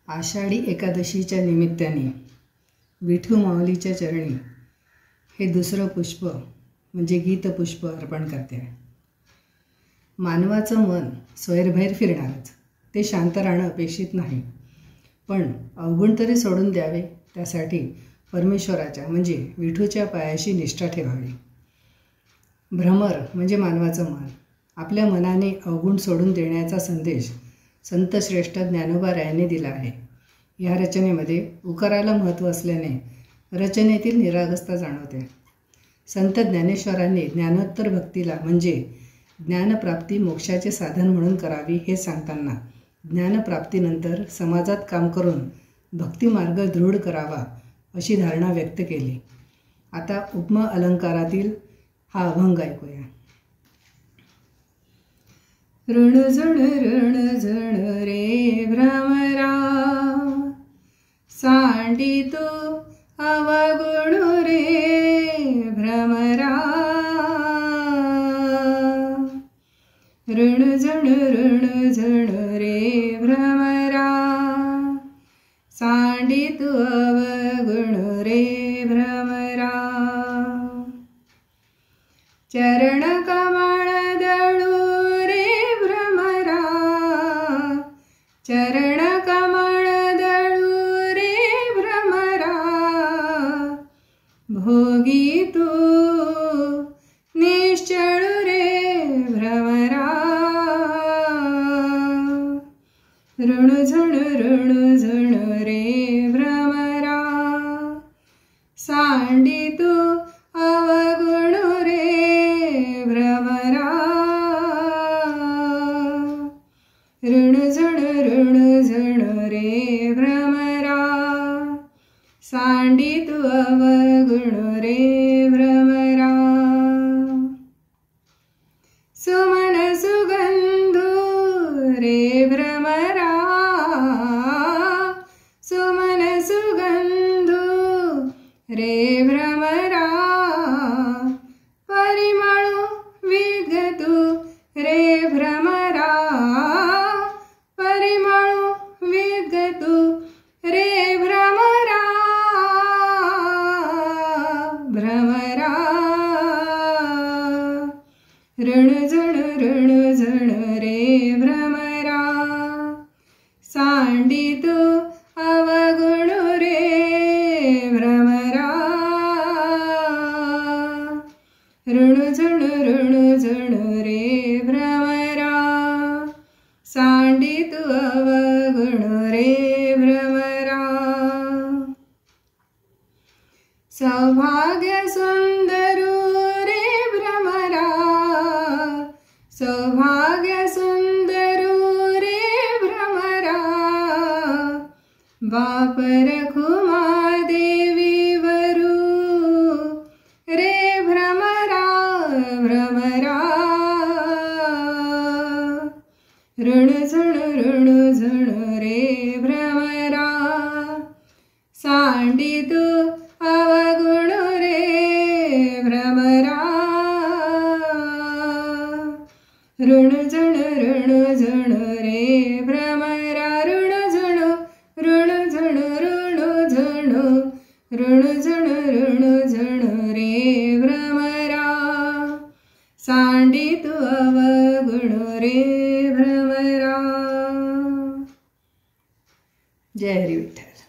आषाढी एकादशीच्या निमित्ताने विठू माऊलीच्या चरणी हे दुसरं पुष्प म्हणजे गीतपुष्प अर्पण करते. मानवाचं मन स्वैरभैर फिरणारच, ते शांत राहणं अपेक्षित नाही, पण अवगुण तरी सोडून द्यावे. त्यासाठी परमेश्वराच्या म्हणजे विठूच्या पायाशी निष्ठा ठेवावी. भ्रमर म्हणजे मानवाचं मन. आपल्या मनाने अवगुण सोडून देण्याचा संदेश संत श्रेष्ठ ज्ञानोबा रायांनी दिला आहे. या रचनेमध्ये उकाराला महत्त्व असल्याने रचनेतील निरागसता जाणवते. संत ज्ञानेश्वरांनी ज्ञानोत्तर भक्तीला म्हणजे ज्ञानप्राप्ती मोक्षाचे साधन म्हणून करावी हे सांगताना ज्ञानप्राप्तीनंतर समाजात काम करून भक्तिमार्ग दृढ करावा अशी धारणा व्यक्त केली. आता उपमा अलंकारातील हा अभंग ऐकूया. ऋणझण ऋणझण रे भ्रमरा, सांडितो अवगुण रे भ्रमरा. ऋणझण ऋणझण रे भ्रमरा, सांडितो अवगुण रे भ्रमरा. चरण कमळ दळू रे भ्रमरा, चरण कमळ दळू रे भ्रमरा. भोगी तू निश्चळ रे भ्रमरा. ऋणझण ऋणझण रे भ्रमरा, सांडितो अवगुण रे भ्रमरा. ऋणझण ऋणझण रे भ्रमरा, सांडितो अवगुण रे भ्रमरा. सुमन सुगंधू रे भ्रमरा, सुमन सुगंधू रे भ्रमरा. परिमळू विद्गतू रे भ्रमरा, परिमळू विद्गतू रे भ्रमरा. भ्रमरा. ऋणझण ऋणझण रे भ्रमरा, सांडितो अवगुण रे भ्रमरा. ऋणझण ऋणझण रे भ्रमरा, सांडितो अवगुण रे भ्रमरा. सौभाग्य सुंदरू रे भ्रमरा, सौभाग्य सुंदरू रे भ्रमरा. बाप रखुमा देवी वरू रे भ्रमरा, भ्रमरा. ऋणझण ऋणझण रे भ्रमरा, सांडितो अवगुण रे भ्रमरा. ऋणझण ऋणझण रे भ्रमरा. ऋणझण ऋणझण ऋणझण ऋणझण ऋणझण रे भ्रमरा, सांडितो अवगुण रे भ्रमरा. जय हरी विठ्ठल.